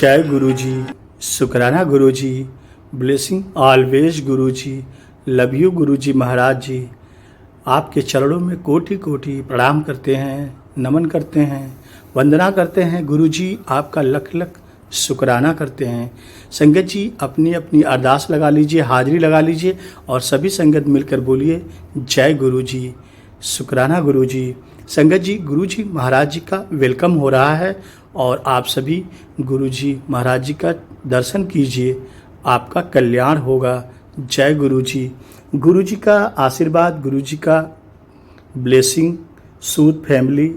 जय गुरु जी, शुक्राना गुरु जी, blessing always Guru ji, love you गुरु जी महाराज जी। आपके चरणों में कोटि कोटि प्रणाम करते हैं, नमन करते हैं, वंदना करते हैं गुरु जी। आपका लख लख शुक्राना करते हैं। संगत जी अपनी अपनी अरदास लगा लीजिए, हाजिरी लगा लीजिए और सभी संगत मिलकर बोलिए जय गुरु जी, शुक्राना गुरु जी। संगत जी गुरु जी महाराज जी का वेलकम हो रहा है और आप सभी गुरु जी महाराज जी का दर्शन कीजिए, आपका कल्याण होगा। जय गुरु जी। गुरु जी का आशीर्वाद, गुरु जी का ब्लेसिंग सूद फैमिली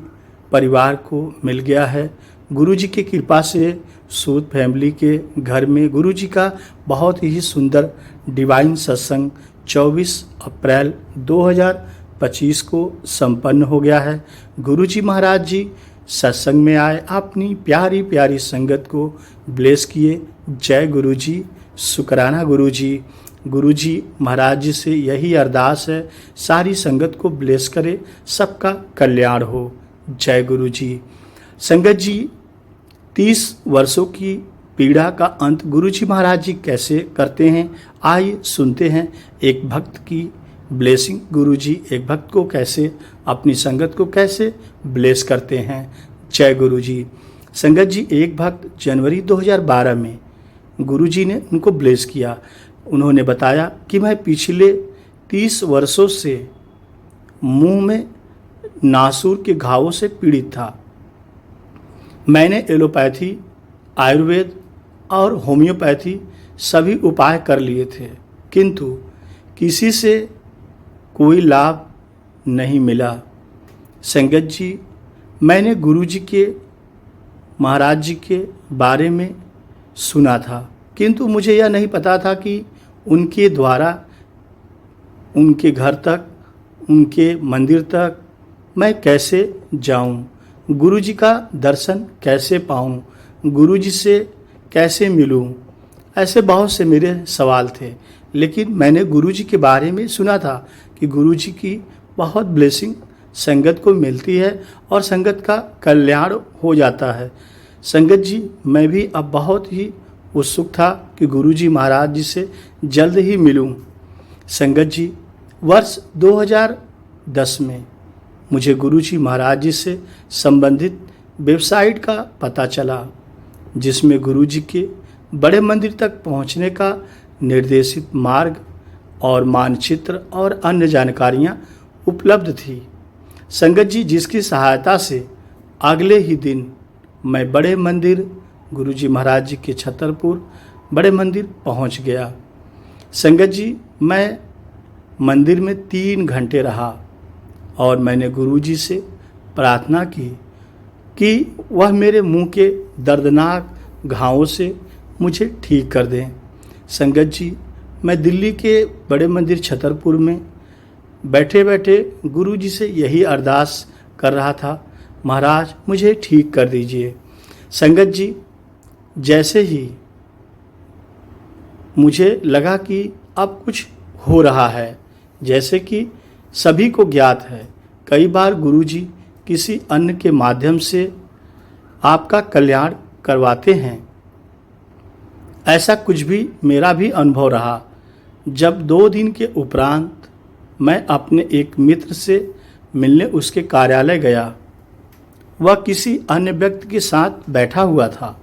परिवार को मिल गया है। गुरु जी की कृपा से सूद फैमिली के घर में गुरु जी का बहुत ही सुंदर डिवाइन सत्संग 24 अप्रैल 2025 को संपन्न हो गया है। गुरु जी महाराज जी सत्संग में आए, अपनी प्यारी प्यारी संगत को ब्लेस किए। जय गुरु जी, शुक्राना गुरु जी। गुरु जी महाराज जी से यही अरदास है, सारी संगत को ब्लेस करे, सबका कल्याण हो। जय गुरु जी। संगत जी 30 वर्षों की पीड़ा का अंत गुरु जी महाराज जी कैसे करते हैं, आइए सुनते हैं। एक भक्त की ब्लेसिंग, गुरु जी एक भक्त को कैसे, अपनी संगत को कैसे ब्लेस करते हैं। जय गुरु जी। संगत जी एक भक्त जनवरी 2012 में गुरु जी ने उनको ब्लेस किया। उन्होंने बताया कि मैं पिछले 30 वर्षों से मुंह में नासूर के घावों से पीड़ित था। मैंने एलोपैथी, आयुर्वेद और होम्योपैथी सभी उपाय कर लिए थे, किंतु किसी से कोई लाभ नहीं मिला। संगत जी मैंने गुरु जी के महाराज जी के बारे में सुना था, किंतु मुझे यह नहीं पता था कि उनके द्वारा उनके घर तक, उनके मंदिर तक मैं कैसे जाऊं, गुरु जी का दर्शन कैसे पाऊं, गुरु जी से कैसे मिलूं। ऐसे बहुत से मेरे सवाल थे, लेकिन मैंने गुरु जी के बारे में सुना था कि गुरु जी की बहुत ब्लेसिंग संगत को मिलती है और संगत का कल्याण हो जाता है। संगत जी मैं भी अब बहुत ही उत्सुक था कि गुरु जी महाराज जी से जल्द ही मिलूं। संगत जी वर्ष 2010 में मुझे गुरु जी महाराज जी से संबंधित वेबसाइट का पता चला, जिसमें गुरु जी के बड़े मंदिर तक पहुंचने का निर्देशित मार्ग और मानचित्र और अन्य जानकारियां उपलब्ध थी। संगत जी जिसकी सहायता से अगले ही दिन मैं बड़े मंदिर गुरु जी महाराज जी के छतरपुर बड़े मंदिर पहुंच गया। संगत जी मैं मंदिर में 3 घंटे रहा और मैंने गुरु जी से प्रार्थना की कि वह मेरे मुंह के दर्दनाक घावों से मुझे ठीक कर दें। संगत जी मैं दिल्ली के बड़े मंदिर छतरपुर में बैठे बैठे गुरु जी से यही अरदास कर रहा था, महाराज मुझे ठीक कर दीजिए। संगत जी जैसे ही मुझे लगा कि अब कुछ हो रहा है, जैसे कि सभी को ज्ञात है, कई बार गुरु जी किसी अन्य के माध्यम से आपका कल्याण करवाते हैं, ऐसा कुछ भी मेरा भी अनुभव रहा। जब 2 दिन के उपरांत मैं अपने एक मित्र से मिलने उसके कार्यालय गया, वह किसी अन्य व्यक्ति के साथ बैठा हुआ था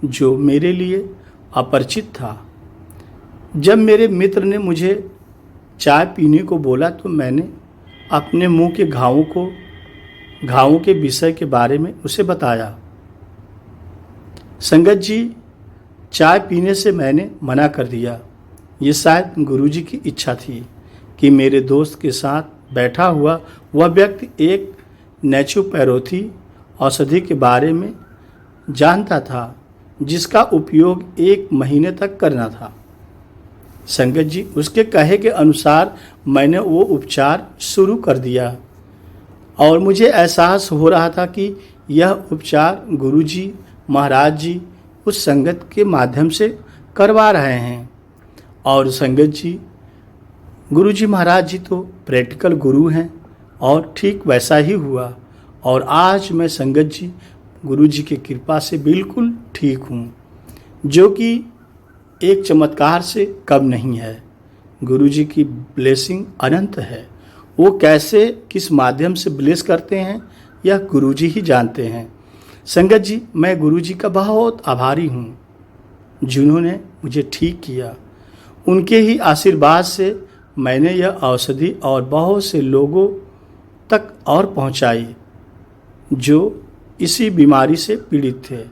जो मेरे लिए अपरिचित था। जब मेरे मित्र ने मुझे चाय पीने को बोला तो मैंने अपने मुंह के घावों के विषय के बारे में उसे बताया। संगत जी चाय पीने से मैंने मना कर दिया। ये शायद गुरु जी की इच्छा थी कि मेरे दोस्त के साथ बैठा हुआ वह व्यक्ति एक नेचुरोपैथी औषधि के बारे में जानता था, जिसका उपयोग 1 महीने तक करना था। संगत जी उसके कहे के अनुसार मैंने वो उपचार शुरू कर दिया और मुझे एहसास हो रहा था कि यह उपचार गुरु जी महाराज जी उस संगत के माध्यम से करवा रहे हैं। और संगत जी गुरु जी महाराज जी तो प्रैक्टिकल गुरु हैं और ठीक वैसा ही हुआ और आज मैं संगत जी गुरु जी की कृपा से बिल्कुल ठीक हूँ। जो कि एक चमत्कार से कम नहीं है। गुरुजी की ब्लेसिंग अनंत है। वो कैसे किस माध्यम से ब्लेस करते हैं यह गुरुजी ही जानते हैं। संगत जी, मैं गुरुजी का बहुत आभारी हूँ जिन्होंने मुझे ठीक किया। उनके ही आशीर्वाद से मैंने यह औषधि और बहुत से लोगों तक और पहुँचाई जो इसी बीमारी से पीड़ित थे,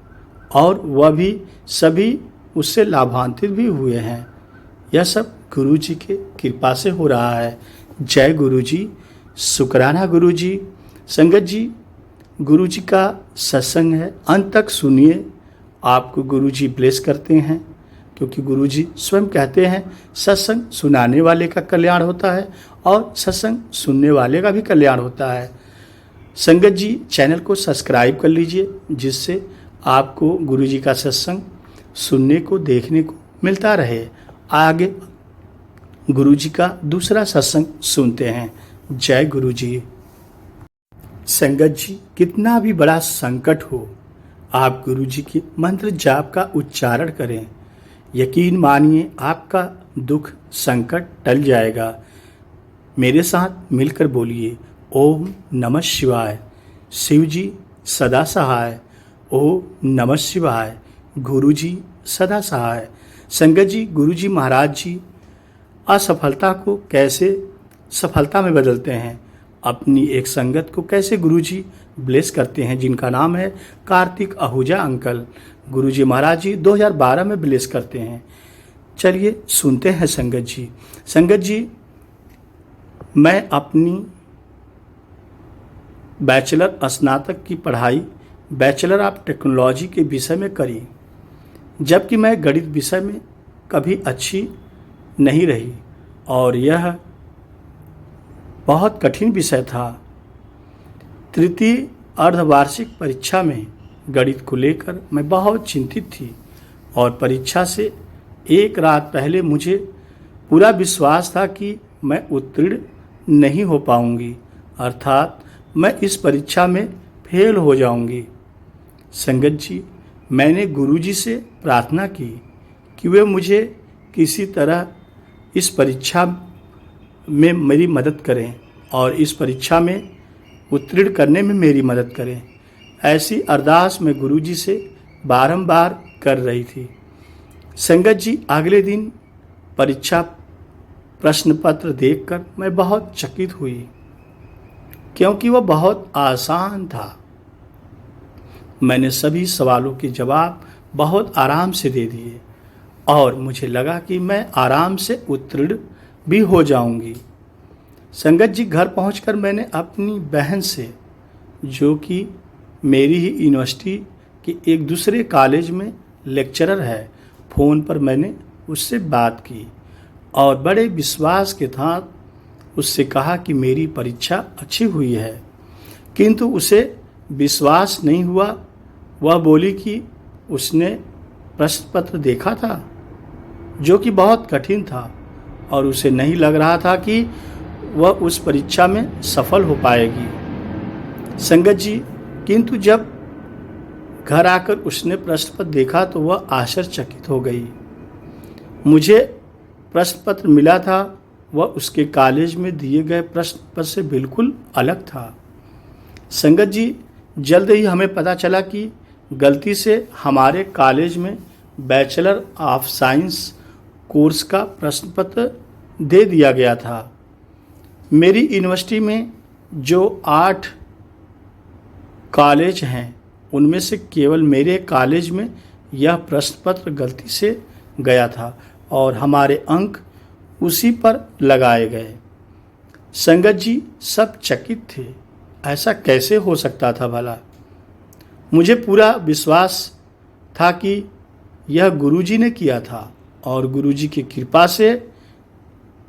और वह भी सभी उससे लाभान्वित भी हुए हैं। यह सब गुरुजी के कृपा से हो रहा है। जय गुरुजी, शुक्राना गुरुजी। संगत जी, गुरुजी का सत्संग है, अंत तक सुनिए। आपको गुरुजी ब्लेस करते हैं, क्योंकि गुरुजी स्वयं कहते हैं सत्संग सुनाने वाले का कल्याण होता है और सत्संग सुनने वाले का भी कल्याण होता है। संगत जी, चैनल को सब्सक्राइब कर लीजिए, जिससे आपको गुरुजी का सत्संग सुनने को देखने को मिलता रहे। आगे गुरुजी का दूसरा सत्संग सुनते हैं। जय गुरुजी। संगत जी, कितना भी बड़ा संकट हो, आप गुरुजी के मंत्र जाप का उच्चारण करें। यकीन मानिए आपका दुख संकट टल जाएगा। मेरे साथ मिलकर बोलिए, ओम नमः शिवाय। शिव जी सदा सहाय। ओम नमः शिवाय। गुरुजी सदा सहाय। संगत जी, गुरुजी महाराज जी असफलता को कैसे सफलता में बदलते हैं, अपनी एक संगत को कैसे गुरुजी ब्लेस करते हैं, जिनका नाम है कार्तिक आहूजा अंकल। गुरुजी महाराज जी 2012 में ब्लेस करते हैं। चलिए सुनते हैं संगत जी। संगत जी, मैं अपनी बैचलर स्नातक की पढ़ाई बैचलर ऑफ टेक्नोलॉजी के विषय में करी, जबकि मैं गणित विषय में कभी अच्छी नहीं रही और यह बहुत कठिन विषय था। तृतीय अर्धवार्षिक परीक्षा में गणित को लेकर मैं बहुत चिंतित थी और परीक्षा से एक रात पहले मुझे पूरा विश्वास था कि मैं उत्तीर्ण नहीं हो पाऊंगी, अर्थात मैं इस परीक्षा में फेल हो जाऊंगी। संगत जी, मैंने गुरुजी से प्रार्थना की कि वे मुझे किसी तरह इस परीक्षा में मेरी मदद करें और इस परीक्षा में उत्तीर्ण करने में मेरी मदद करें। ऐसी अरदास मैं गुरुजी से बारंबार कर रही थी। संगत जी, अगले दिन परीक्षा प्रश्न पत्र देखकर मैं बहुत चकित हुई, क्योंकि वह बहुत आसान था। मैंने सभी सवालों के जवाब बहुत आराम से दे दिए और मुझे लगा कि मैं आराम से उत्तीर्ण भी हो जाऊंगी। संगत जी, घर पहुंचकर मैंने अपनी बहन से, जो कि मेरी ही यूनिवर्सिटी के एक दूसरे कॉलेज में लेक्चरर है, फ़ोन पर मैंने उससे बात की और बड़े विश्वास के साथ उससे कहा कि मेरी परीक्षा अच्छी हुई है, किंतु उसे विश्वास नहीं हुआ। वह बोली कि उसने प्रश्न पत्र देखा था जो कि बहुत कठिन था और उसे नहीं लग रहा था कि वह उस परीक्षा में सफल हो पाएगी। संगत जी, किंतु जब घर आकर उसने प्रश्न पत्र देखा तो वह आश्चर्यचकित हो गई। मुझे प्रश्न पत्र मिला था, वह उसके कॉलेज में दिए गए प्रश्न पत्र से बिल्कुल अलग था। संगत जी, जल्द ही हमें पता चला कि गलती से हमारे कॉलेज में बैचलर ऑफ साइंस कोर्स का प्रश्न पत्र दे दिया गया था। मेरी यूनिवर्सिटी में जो 8 कॉलेज हैं, उनमें से केवल मेरे कॉलेज में यह प्रश्न पत्र गलती से गया था और हमारे अंक उसी पर लगाए गए। संगत जी, सब चकित थे, ऐसा कैसे हो सकता था भला। मुझे पूरा विश्वास था कि यह गुरुजी ने किया था और गुरुजी की कृपा से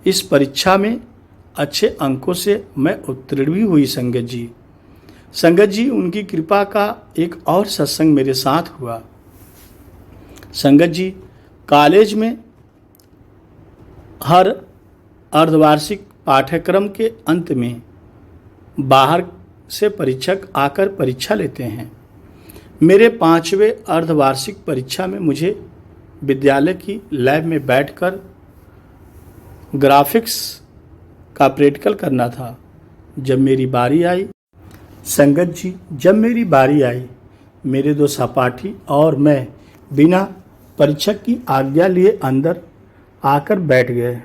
इस परीक्षा में अच्छे अंकों से मैं उत्तीर्ण भी हुई। संगत जी, उनकी कृपा का एक और सत्संग मेरे साथ हुआ। संगत जी, कॉलेज में हर अर्धवार्षिक पाठ्यक्रम के अंत में बाहर से परीक्षक आकर परीक्षा लेते हैं। मेरे 5वें अर्धवार्षिक परीक्षा में मुझे विद्यालय की लैब में बैठकर ग्राफिक्स का प्रैक्टिकल करना था। जब मेरी बारी आई संगत जी, जब मेरी बारी आई, मेरे दो सहपाठी और मैं बिना परीक्षक की आज्ञा लिए अंदर आकर बैठ गए।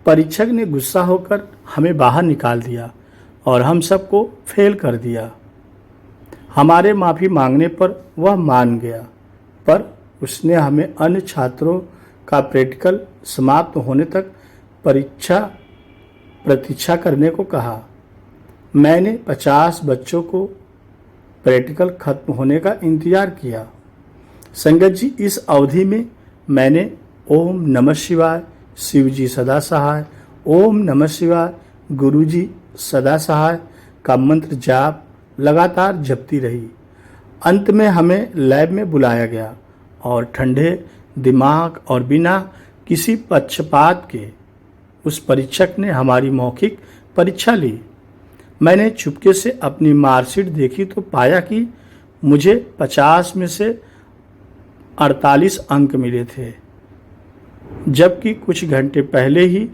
परीक्षक ने गुस्सा होकर हमें बाहर निकाल दिया और हम सबको फेल कर दिया। हमारे माफ़ी मांगने पर वह मान गया, पर उसने हमें अन्य छात्रों का प्रैक्टिकल समाप्त होने तक प्रतीक्षा करने को कहा। मैंने 50 बच्चों को प्रैक्टिकल खत्म होने का इंतज़ार किया। संगत जी, इस अवधि में मैंने ओम नमः शिवाय, शिव जी सदा सहाय, ओम नमः शिवाय, गुरु जी सदा सहाय का मंत्र जाप लगातार जपती रही। अंत में हमें लैब में बुलाया गया और ठंडे दिमाग और बिना किसी पक्षपात के उस परीक्षक ने हमारी मौखिक परीक्षा ली। मैंने चुपके से अपनी मार्कशीट देखी तो पाया कि मुझे 50 में से 48 अंक मिले थे, जबकि कुछ घंटे पहले ही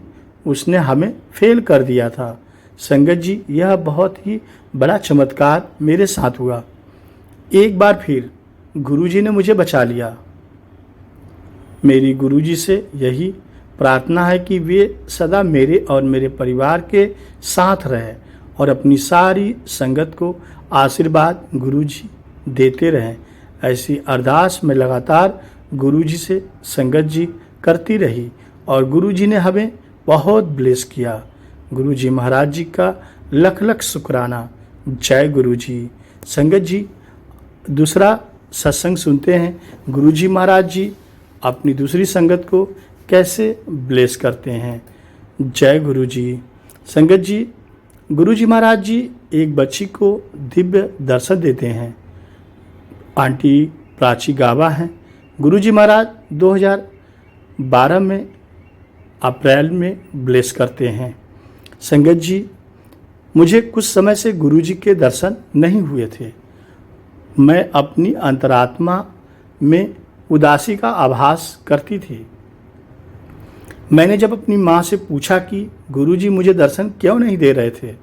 उसने हमें फेल कर दिया था। संगत जी, यह बहुत ही बड़ा चमत्कार मेरे साथ हुआ। एक बार फिर गुरुजी ने मुझे बचा लिया। मेरी गुरुजी से यही प्रार्थना है कि वे सदा मेरे और मेरे परिवार के साथ रहें और अपनी सारी संगत को आशीर्वाद गुरुजी देते रहें। ऐसी अरदास में लगातार गुरुजी से संगत जी करती रही और गुरुजी ने हमें बहुत ब्लेस किया। गुरुजी महाराज जी का लख लख शुक्राना। जय गुरुजी। संगत जी, दूसरा सत्संग सुनते हैं गुरुजी महाराज जी अपनी दूसरी संगत को कैसे ब्लेस करते हैं। जय गुरुजी। संगत जी, गुरुजी महाराज जी एक बच्ची को दिव्य दर्शन देते हैं। आंटी प्राची गावा हैं। गुरुजी महाराज 2012 में अप्रैल में ब्लेस करते हैं। संगत जी, मुझे कुछ समय से गुरुजी के दर्शन नहीं हुए थे। मैं अपनी अंतरात्मा में उदासी का आभास करती थी। मैंने जब अपनी माँ से पूछा कि गुरुजी मुझे दर्शन क्यों नहीं दे रहे थे,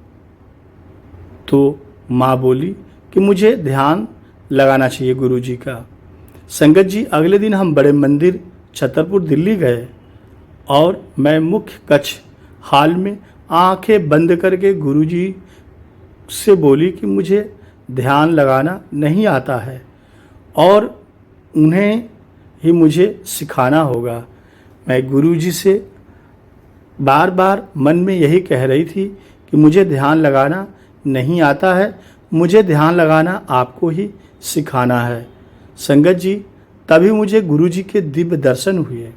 तो माँ बोली कि मुझे ध्यान लगाना चाहिए गुरुजी का। संगत जी, अगले दिन हम बड़े मंदिर छतरपुर दिल्ली गए और मैं मुख्य कक्ष हॉल में आंखें बंद करके गुरुजी से बोली कि मुझे ध्यान लगाना नहीं आता है और उन्हें ही मुझे सिखाना होगा। मैं गुरुजी से बार बार मन में यही कह रही थी कि मुझे ध्यान लगाना नहीं आता है, मुझे ध्यान लगाना आपको ही सिखाना है। संगत जी, तभी मुझे गुरुजी के दिव्य दर्शन हुए।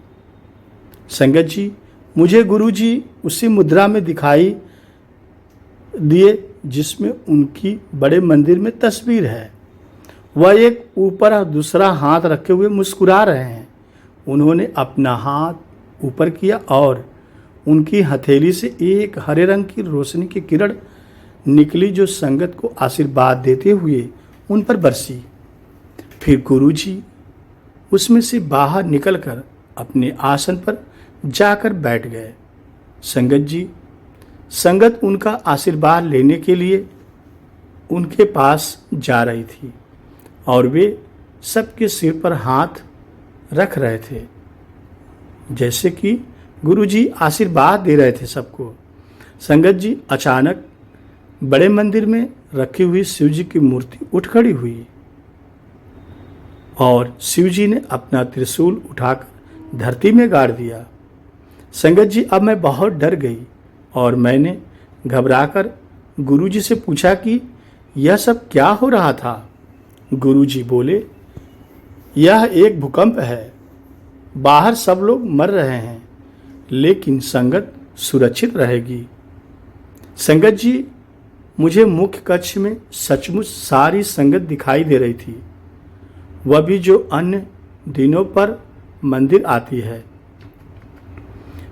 संगत जी, मुझे गुरुजी उसी मुद्रा में दिखाई दिए जिसमें उनकी बड़े मंदिर में तस्वीर है। वह एक ऊपर और दूसरा हाथ रखे हुए मुस्कुरा रहे हैं। उन्होंने अपना हाथ ऊपर किया और उनकी हथेली से एक हरे रंग की रोशनी की किरण निकली जो संगत को आशीर्वाद देते हुए उन पर बरसी। फिर गुरुजी उसमें से बाहर निकलकर अपने आसन पर जाकर बैठ गए। संगत जी, संगत उनका आशीर्वाद लेने के लिए उनके पास जा रही थी और वे सबके सिर पर हाथ रख रहे थे, जैसे कि गुरुजी आशीर्वाद दे रहे थे सबको। संगत जी, अचानक बड़े मंदिर में रखी हुई शिव जी की मूर्ति उठ खड़ी हुई और शिव जी ने अपना त्रिशूल उठाकर धरती में गाड़ दिया। संगत जी, अब मैं बहुत डर गई और मैंने घबराकर गुरुजी से पूछा कि यह सब क्या हो रहा था। गुरुजी बोले, यह एक भूकंप है, बाहर सब लोग मर रहे हैं लेकिन संगत सुरक्षित रहेगी। संगत जी, मुझे मुख्य कक्ष में सचमुच सारी संगत दिखाई दे रही थी, वह भी जो अन्य दिनों पर मंदिर आती है।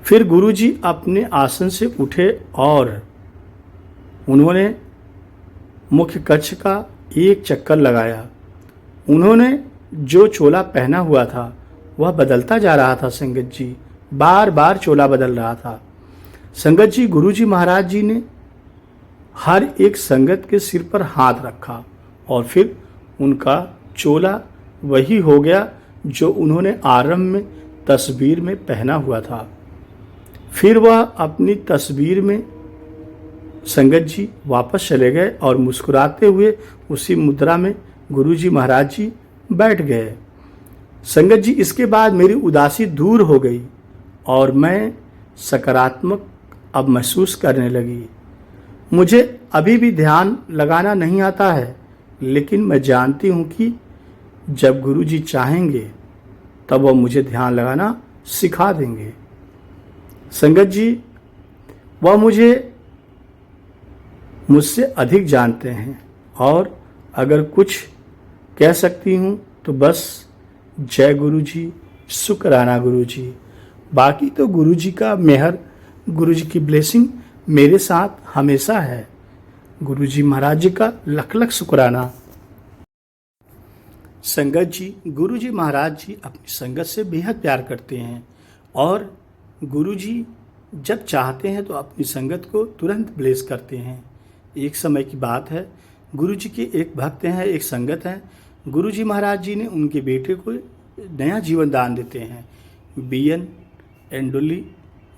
फिर गुरुजी अपने आसन से उठे और उन्होंने मुख्य कक्ष का एक चक्कर लगाया। उन्होंने जो चोला पहना हुआ था वह बदलता जा रहा था। संगत जी बार बार चोला बदल रहा था। संगत जी, गुरु जी महाराज जी ने हर एक संगत के सिर पर हाथ रखा और फिर उनका चोला वही हो गया जो उन्होंने आरंभ में तस्वीर में पहना हुआ था। फिर वह अपनी तस्वीर में संगत जी वापस चले गए और मुस्कुराते हुए उसी मुद्रा में गुरु जी महाराज जी बैठ गए। संगत जी, इसके बाद मेरी उदासी दूर हो गई और मैं सकारात्मक अब महसूस करने लगी। मुझे अभी भी ध्यान लगाना नहीं आता है, लेकिन मैं जानती हूँ कि जब गुरु जी चाहेंगे तब वह मुझे ध्यान लगाना सिखा देंगे। संगत जी, वह मुझसे अधिक जानते हैं और अगर कुछ कह सकती हूँ तो बस जय गुरु जी, शुक्राना गुरु जी। बाकी तो गुरु जी का मेहर, गुरु जी की ब्लेसिंग मेरे साथ हमेशा है। गुरु जी महाराज जी का लख लख शुक्राना। संगत जी, गुरु जी महाराज जी अपनी संगत से बेहद प्यार करते हैं और गुरु जी जब चाहते हैं तो अपनी संगत को तुरंत ब्लेस करते हैं। एक समय की बात है, गुरु जी के एक भक्त हैं, एक संगत हैं। गुरु जी महाराज जी ने उनके बेटे को नया जीवन दान देते हैं। बीएन एंडोली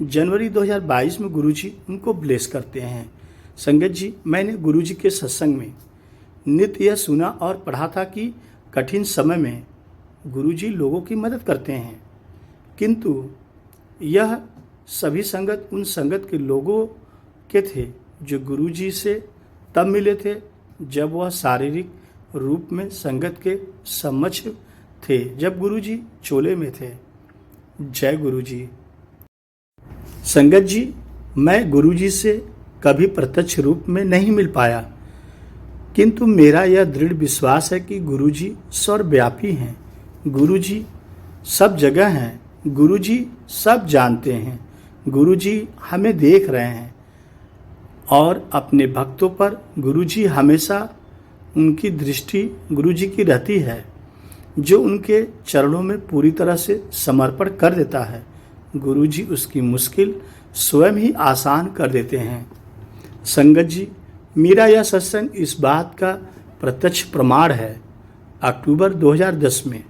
जनवरी 2022 में गुरु जी उनको ब्लेस करते हैं। संगत जी, मैंने गुरु जी के सत्संग में नित्य यह सुना और पढ़ा था कि कठिन समय में गुरु जी लोगों की मदद करते हैं, किंतु यह सभी संगत उन संगत के लोगों के थे जो गुरु जी से तब मिले थे जब वह शारीरिक रूप में संगत के समक्ष थे, जब गुरु जी चोले में थे। जय गुरु जी। संगत जी, मैं गुरु जी से कभी प्रत्यक्ष रूप में नहीं मिल पाया, किंतु मेरा यह दृढ़ विश्वास है कि गुरु जी सर्वव्यापी हैं। गुरु जी सब जगह हैं। गुरु जी सब जानते हैं। गुरु जी हमें देख रहे हैं और अपने भक्तों पर गुरु जी हमेशा उनकी दृष्टि गुरु जी की रहती है, जो उनके चरणों में पूरी तरह से समर्पण कर देता है। गुरु जी उसकी मुश्किल स्वयं ही आसान कर देते हैं। संगत जी, मेरा यह सत्संग इस बात का प्रत्यक्ष प्रमाण है। अक्टूबर 2010 में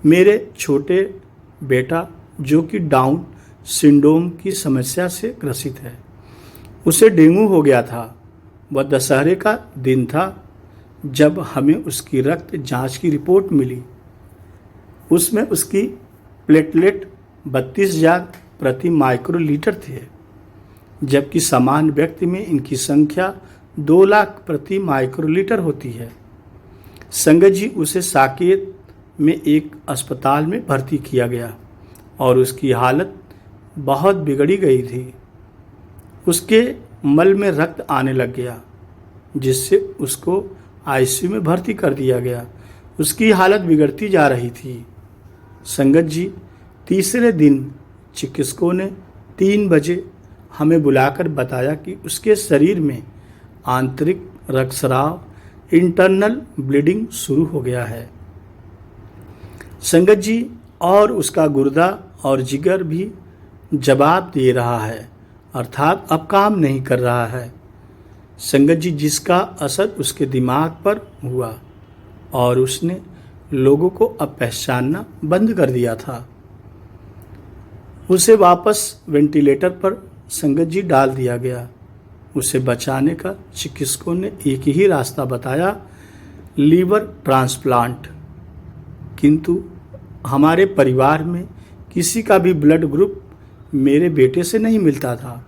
मेरे छोटे बेटा, जो कि डाउन सिंड्रोम की समस्या से ग्रसित है, उसे डेंगू हो गया था। वह दशहरे का दिन था जब हमें उसकी रक्त जांच की रिपोर्ट मिली। उसमें उसकी प्लेटलेट 32,000 प्रति माइक्रोलीटर थे, जबकि सामान्य व्यक्ति में इनकी संख्या 2 लाख प्रति माइक्रोलीटर होती है। संगत जी, उसे साकेत में एक अस्पताल में भर्ती किया गया और उसकी हालत बहुत बिगड़ी गई थी। उसके मल में रक्त आने लग गया, जिससे उसको आईसीयू में भर्ती कर दिया गया। उसकी हालत बिगड़ती जा रही थी। संगत जी, तीसरे दिन चिकित्सकों ने 3 बजे हमें बुलाकर बताया कि उसके शरीर में आंतरिक रक्तस्राव, इंटरनल ब्लीडिंग शुरू हो गया है। संगत जी, और उसका गुर्दा और जिगर भी जवाब दे रहा है, अर्थात अब काम नहीं कर रहा है। संगत जी, जिसका असर उसके दिमाग पर हुआ और उसने लोगों को अब पहचानना बंद कर दिया था। उसे वापस वेंटिलेटर पर संगत जी डाल दिया गया। उसे बचाने का चिकित्सकों ने एक ही रास्ता बताया, लीवर ट्रांसप्लांट। किंतु हमारे परिवार में किसी का भी ब्लड ग्रुप मेरे बेटे से नहीं मिलता था,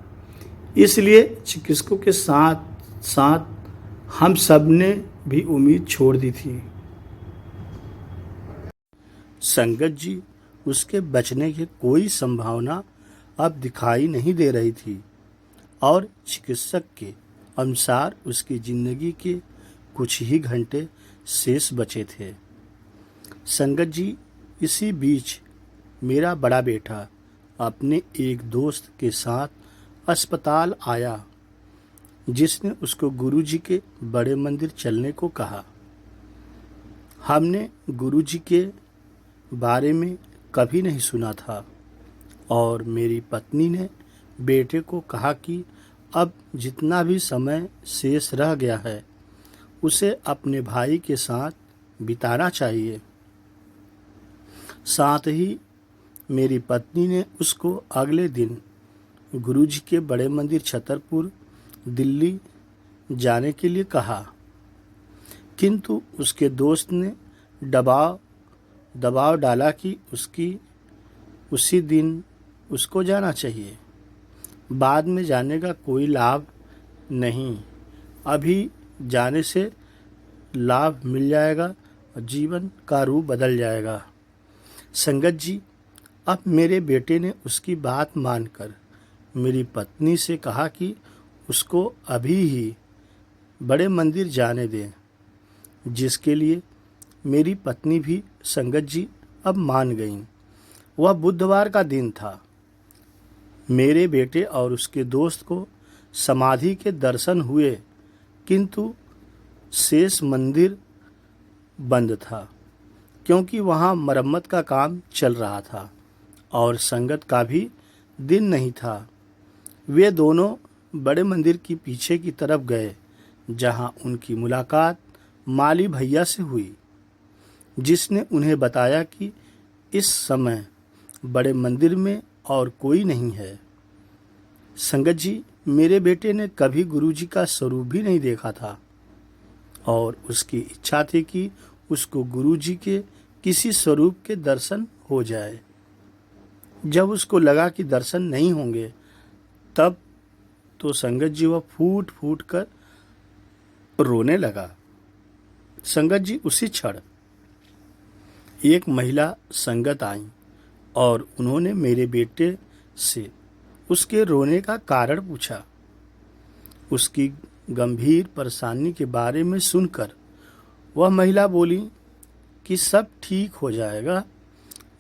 इसलिए चिकित्सकों के साथ साथ हम सब ने भी उम्मीद छोड़ दी थी। संगत जी, उसके बचने की कोई संभावना अब दिखाई नहीं दे रही थी और चिकित्सक के अनुसार उसकी जिंदगी के कुछ ही घंटे शेष बचे थे। संगत जी, इसी बीच मेरा बड़ा बेटा अपने एक दोस्त के साथ अस्पताल आया, जिसने उसको गुरुजी के बड़े मंदिर चलने को कहा। हमने गुरुजी के बारे में कभी नहीं सुना था। और मेरी पत्नी ने बेटे को कहा कि अब जितना भी समय शेष रह गया है उसे अपने भाई के साथ बिताना चाहिए। साथ ही मेरी पत्नी ने उसको अगले दिन गुरुजी के बड़े मंदिर छतरपुर दिल्ली जाने के लिए कहा, किंतु उसके दोस्त ने दबाव डाला कि उसी दिन उसको जाना चाहिए। बाद में जाने का कोई लाभ नहीं, अभी जाने से लाभ मिल जाएगा और जीवन का रूप बदल जाएगा। संगत जी, अब मेरे बेटे ने उसकी बात मानकर मेरी पत्नी से कहा कि उसको अभी ही बड़े मंदिर जाने दें, जिसके लिए मेरी पत्नी भी संगत जी अब मान गईं। वह बुधवार का दिन था। मेरे बेटे और उसके दोस्त को समाधि के दर्शन हुए, किंतु शेष मंदिर बंद था क्योंकि वहाँ मरम्मत का काम चल रहा था और संगत का भी दिन नहीं था। वे दोनों बड़े मंदिर की पीछे की तरफ गए, जहाँ उनकी मुलाकात माली भैया से हुई, जिसने उन्हें बताया कि इस समय बड़े मंदिर में और कोई नहीं है। संगत जी, मेरे बेटे ने कभी गुरुजी का स्वरूप भी नहीं देखा था और उसकी इच्छा थी कि उसको गुरुजी के किसी स्वरूप के दर्शन हो जाए। जब उसको लगा कि दर्शन नहीं होंगे, तब तो संगत जी वह फूट फूट कर रोने लगा। संगत जी, उसी क्षण एक महिला संगत आई और उन्होंने मेरे बेटे से उसके रोने का कारण पूछा। उसकी गंभीर परेशानी के बारे में सुनकर वह महिला बोली कि सब ठीक हो जाएगा।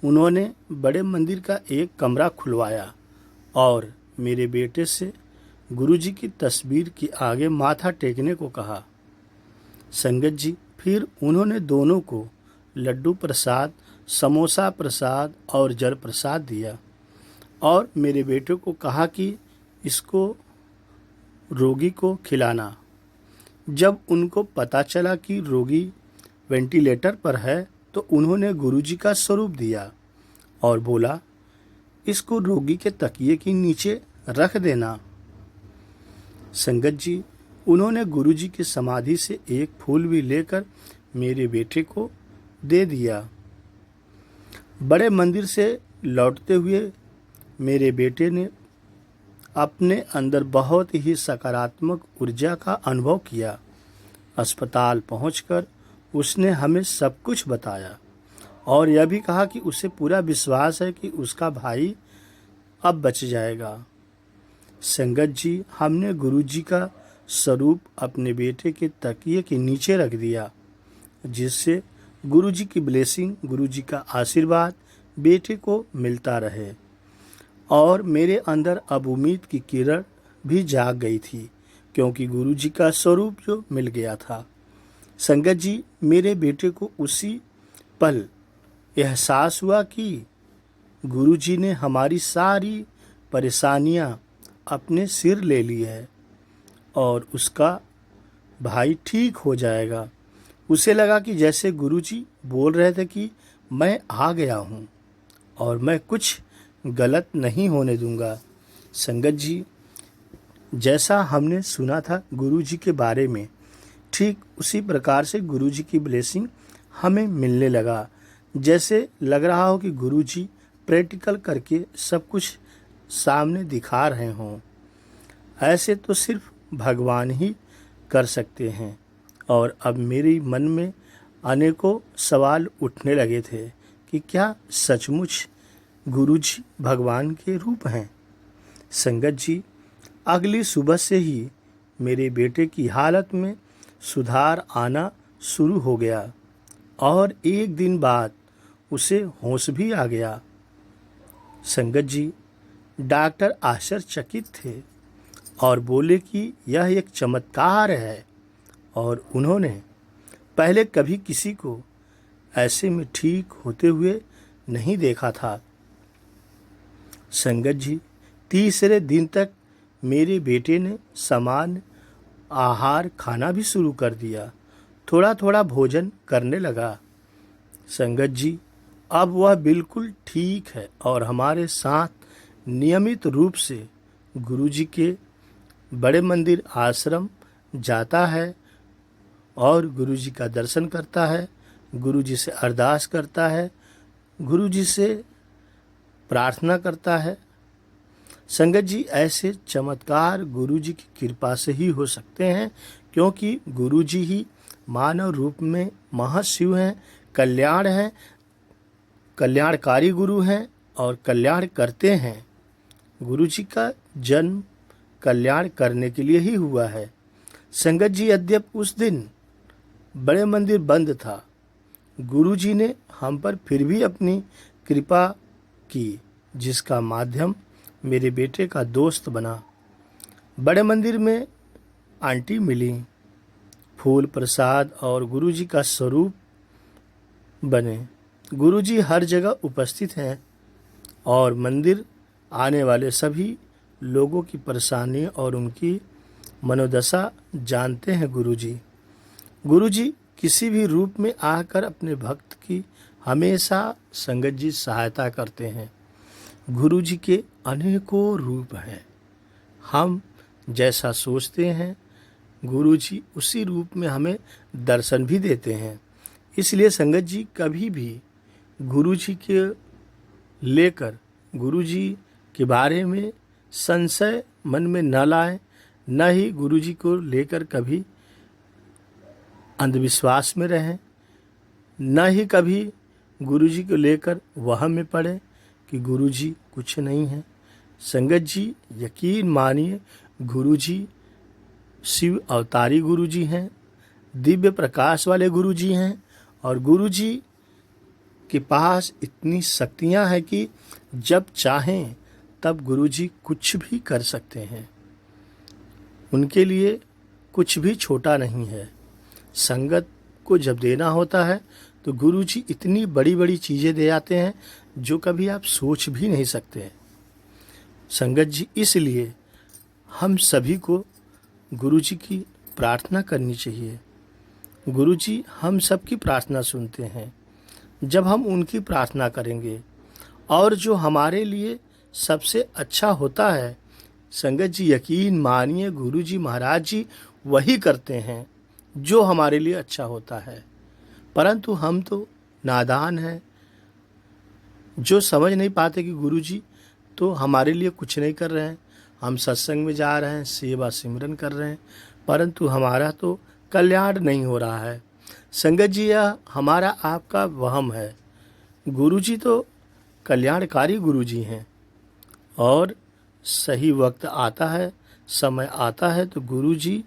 उन्होंने बड़े मंदिर का एक कमरा खुलवाया और मेरे बेटे से गुरुजी की तस्वीर के आगे माथा टेकने को कहा। संगत जी, फिर उन्होंने दोनों को लड्डू प्रसाद, समोसा प्रसाद और जल प्रसाद दिया और मेरे बेटे को कहा कि इसको रोगी को खिलाना। जब उनको पता चला कि रोगी वेंटिलेटर पर है, तो उन्होंने गुरुजी का स्वरूप दिया और बोला, इसको रोगी के तकिए के नीचे रख देना। संगत जी, उन्होंने गुरुजी की समाधि से एक फूल भी लेकर मेरे बेटे को दे दिया। बड़े मंदिर से लौटते हुए मेरे बेटे ने अपने अंदर बहुत ही सकारात्मक ऊर्जा का अनुभव किया। अस्पताल पहुंचकर उसने हमें सब कुछ बताया और यह भी कहा कि उसे पूरा विश्वास है कि उसका भाई अब बच जाएगा। संगत जी, हमने गुरुजी का स्वरूप अपने बेटे के तकिए के नीचे रख दिया, जिससे गुरुजी की ब्लेसिंग, गुरुजी का आशीर्वाद बेटे को मिलता रहे। और मेरे अंदर अब उम्मीद की किरण भी जाग गई थी, क्योंकि गुरुजी का स्वरूप जो मिल गया था। संगत जी, मेरे बेटे को उसी पल एहसास हुआ कि गुरुजी ने हमारी सारी परेशानियां अपने सिर ले ली है और उसका भाई ठीक हो जाएगा। उसे लगा कि जैसे गुरुजी बोल रहे थे कि मैं आ गया हूँ और मैं कुछ गलत नहीं होने दूंगा। संगत जी, जैसा हमने सुना था गुरुजी के बारे में, ठीक उसी प्रकार से गुरुजी की ब्लेसिंग हमें मिलने लगा। जैसे लग रहा हो कि गुरुजी प्रैक्टिकल करके सब कुछ सामने दिखा रहे हों। ऐसे तो सिर्फ भगवान ही कर सकते हैं। और अब मेरे मन में अनेकों सवाल उठने लगे थे कि क्या सचमुच गुरुजी भगवान के रूप हैं। संगत जी, अगली सुबह से ही मेरे बेटे की हालत में सुधार आना शुरू हो गया और एक दिन बाद उसे होश भी आ गया। संगत जी, डॉक्टर आश्चर्यचकित थे और बोले कि यह एक चमत्कार है और उन्होंने पहले कभी किसी को ऐसे में ठीक होते हुए नहीं देखा था। संगत जी, तीसरे दिन तक मेरे बेटे ने सामान्य आहार खाना भी शुरू कर दिया, थोड़ा थोड़ा भोजन करने लगा। संगत जी, अब वह बिल्कुल ठीक है और हमारे साथ नियमित रूप से गुरुजी के बड़े मंदिर आश्रम जाता है और गुरुजी का दर्शन करता है, गुरुजी से अरदास करता है, गुरुजी से प्रार्थना करता है। संगत जी, ऐसे चमत्कार गुरुजी की कृपा से ही हो सकते हैं, क्योंकि गुरुजी ही मानव रूप में महाशिव हैं, कल्याणकारी गुरु हैं और कल्याण करते हैं। गुरुजी का जन्म कल्याण करने के लिए ही हुआ है। संगत जी, यद्यपि उस दिन बड़े मंदिर बंद था, गुरुजी ने हम पर फिर भी अपनी कृपा की, जिसका माध्यम मेरे बेटे का दोस्त बना। बड़े मंदिर में आंटी मिली, फूल प्रसाद और गुरुजी का स्वरूप बने। गुरुजी हर जगह उपस्थित हैं और मंदिर आने वाले सभी लोगों की परेशानी और उनकी मनोदशा जानते हैं। गुरुजी किसी भी रूप में आकर अपने भक्त की हमेशा संगत जी सहायता करते हैं। गुरुजी के अनेकों रूप हैं, हम जैसा सोचते हैं गुरुजी उसी रूप में हमें दर्शन भी देते हैं। इसलिए संगत जी, कभी भी गुरुजी के लेकर गुरुजी के बारे में संशय मन में न लाएं, न ही गुरुजी को लेकर कभी अंधविश्वास में रहें, न ही कभी गुरुजी को लेकर वहम में पड़े कि गुरुजी कुछ नहीं है। संगत जी, यकीन मानिए, गुरुजी शिव अवतारी गुरुजी हैं, दिव्य प्रकाश वाले गुरुजी हैं और गुरुजी के पास इतनी शक्तियां हैं कि जब चाहें तब गुरुजी कुछ भी कर सकते हैं। उनके लिए कुछ भी छोटा नहीं है। संगत को जब देना होता है तो गुरुजी इतनी बड़ी बड़ी चीज़ें दे जाते हैं जो कभी आप सोच भी नहीं सकते। संगत जी, इसलिए हम सभी को गुरुजी की प्रार्थना करनी चाहिए। गुरुजी हम सबकी प्रार्थना सुनते हैं। जब हम उनकी प्रार्थना करेंगे और जो हमारे लिए सबसे अच्छा होता है, संगत जी यकीन मानिए गुरुजी महाराज जी वही करते हैं जो हमारे लिए अच्छा होता है। परंतु हम तो नादान हैं, जो समझ नहीं पाते कि गुरुजी तो हमारे लिए कुछ नहीं कर रहे हैं। हम सत्संग में जा रहे हैं, सेवा सिमरन कर रहे हैं, परंतु हमारा तो कल्याण नहीं हो रहा है। संगत जी, यह हमारा आपका वहम है। गुरुजी तो कल्याणकारी गुरुजी हैं और सही वक्त आता है, समय आता है तो गुरुजी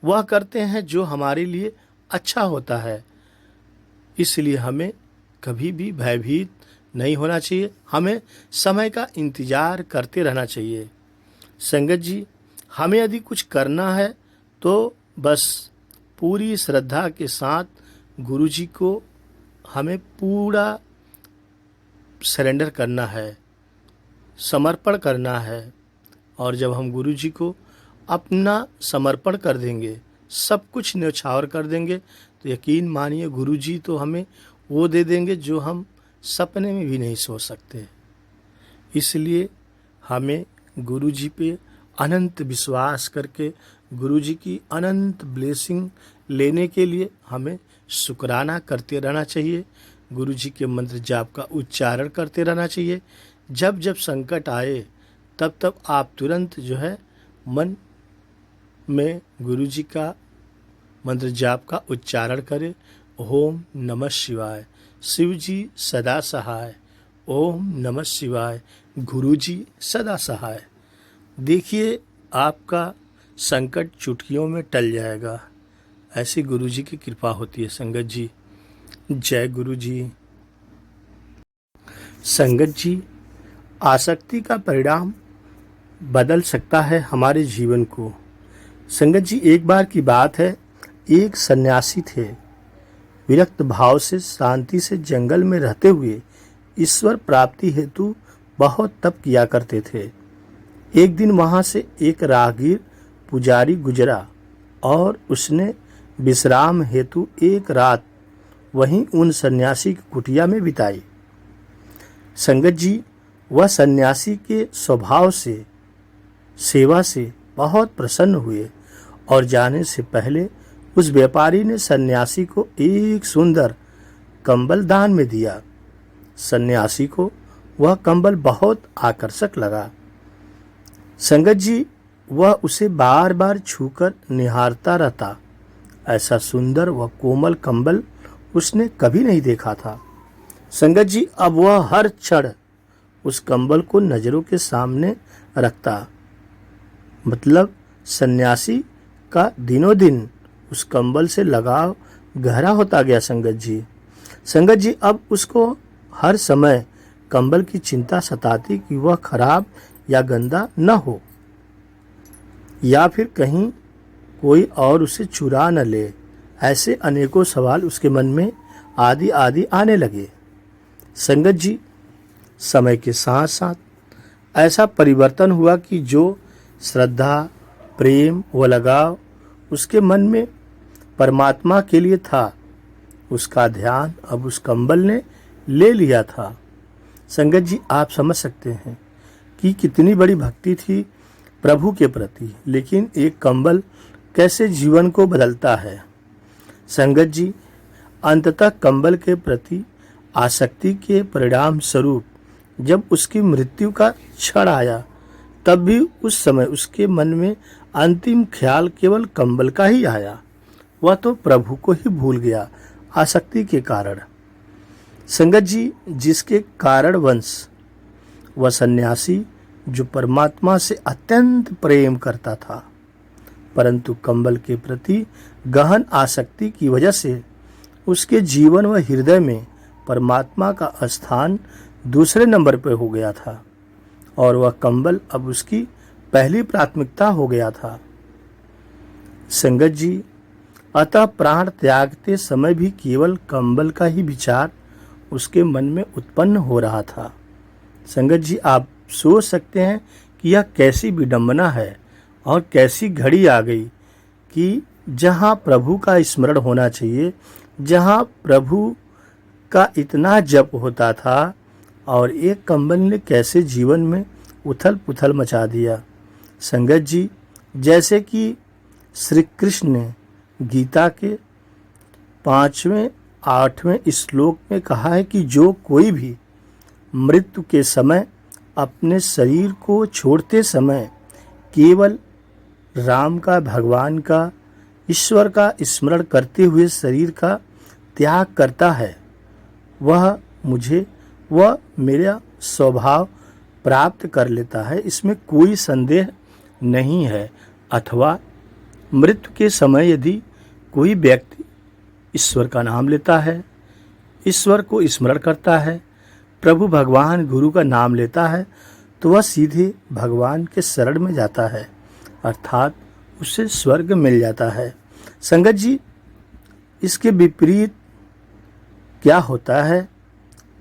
वह करते हैं जो हमारे लिए अच्छा होता है। इसलिए हमें कभी भी भयभीत नहीं होना चाहिए, हमें समय का इंतज़ार करते रहना चाहिए। संगत जी, हमें यदि कुछ करना है तो बस पूरी श्रद्धा के साथ गुरुजी को हमें पूरा सरेंडर करना है, समर्पण करना है। और जब हम गुरुजी को अपना समर्पण कर देंगे, सब कुछ न्यौछावर कर देंगे, तो यकीन मानिए गुरुजी तो हमें वो दे देंगे जो हम सपने में भी नहीं सोच सकते। इसलिए हमें गुरुजी पे अनंत विश्वास करके गुरुजी की अनंत ब्लेसिंग लेने के लिए हमें शुक्राना करते रहना चाहिए। गुरुजी के मंत्र जाप का उच्चारण करते रहना चाहिए। जब जब संकट आए तब तब आप तुरंत जो है मन में गुरुजी का मंत्र जाप का उच्चारण करें। ओम नमः शिवाय, शिव जी सदा सहाय। ओम नमः शिवाय, गुरुजी सदा सहाय। देखिए आपका संकट चुटकियों में टल जाएगा। ऐसी गुरुजी की कृपा होती है। संगत जी, जय गुरु जी। संगत जी, आसक्ति का परिणाम बदल सकता है हमारे जीवन को। संगत जी, एक बार की बात है, एक सन्यासी थे। विरक्त भाव से शांति से जंगल में रहते हुए ईश्वर प्राप्ति हेतु बहुत तप किया करते थे। एक दिन वहां से एक राहगीर पुजारी गुजरा और उसने विश्राम हेतु एक रात वहीं उन सन्यासी की कुटिया में बिताई। संगत जी, वह सन्यासी के स्वभाव से, सेवा से बहुत प्रसन्न हुए और जाने से पहले उस व्यापारी ने सन्यासी को एक सुंदर कंबल दान में दिया। सन्यासी को वह कंबल बहुत आकर्षक लगा। संगत जी, वह उसे बार बार छूकर निहारता रहता। ऐसा सुंदर व कोमल कंबल उसने कभी नहीं देखा था। संगत जी, अब वह हर क्षण उस कंबल को नजरों के सामने रखता। मतलब सन्यासी का दिनों दिन उस कंबल से लगाव गहरा होता गया। संगत जी, अब उसको हर समय कंबल की चिंता सताती कि वह खराब या गंदा न हो, या फिर कहीं कोई और उसे चुरा न ले। ऐसे अनेकों सवाल उसके मन में आदि आने लगे। संगत जी, समय के साथ साथ ऐसा परिवर्तन हुआ कि जो श्रद्धा, प्रेम व लगाव उसके मन में परमात्मा के लिए था, उसका ध्यान अब उस कंबल ने ले लिया था। संगत जी, आप समझ सकते हैं कि कितनी बड़ी भक्ति थी प्रभु के प्रति, लेकिन एक कंबल कैसे जीवन को बदलता है। संगत जी, अंततः कंबल के प्रति आसक्ति के परिणाम स्वरूप जब उसकी मृत्यु का क्षण आया, तब भी उस समय उसके मन में अंतिम ख्याल केवल कंबल का ही आया। वह तो प्रभु को ही भूल गया आसक्ति के कारण। संगत जी, जिसके कारण वंश वह सन्यासी जो परमात्मा से अत्यंत प्रेम करता था, परंतु कंबल के प्रति गहन आसक्ति की वजह से उसके जीवन व हृदय में परमात्मा का स्थान दूसरे नंबर पर हो गया था और वह कंबल अब उसकी पहली प्राथमिकता हो गया था। संगत जी, अतः प्राण त्यागते समय भी केवल कंबल का ही विचार उसके मन में उत्पन्न हो रहा था। संगत जी, आप सोच सकते हैं कि यह कैसी विडंबना है और कैसी घड़ी आ गई कि जहाँ प्रभु का स्मरण होना चाहिए, जहाँ प्रभु का इतना जप होता था, और एक कंबल ने कैसे जीवन में उथल पुथल मचा दिया। संगत जी, जैसे कि श्री कृष्ण ने गीता के 5वें 8वें श्लोक में कहा है कि जो कोई भी मृत्यु के समय अपने शरीर को छोड़ते समय केवल राम का, भगवान का, ईश्वर का स्मरण करते हुए शरीर का त्याग करता है, वह मेरा स्वभाव प्राप्त कर लेता है, इसमें कोई संदेह नहीं है। अथवा मृत्यु के समय यदि कोई व्यक्ति ईश्वर का नाम लेता है, ईश्वर को स्मरण करता है, प्रभु भगवान गुरु का नाम लेता है, तो वह सीधे भगवान के शरण में जाता है, अर्थात उसे स्वर्ग मिल जाता है। संगत जी, इसके विपरीत क्या होता है,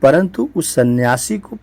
परंतु उस सन्यासी को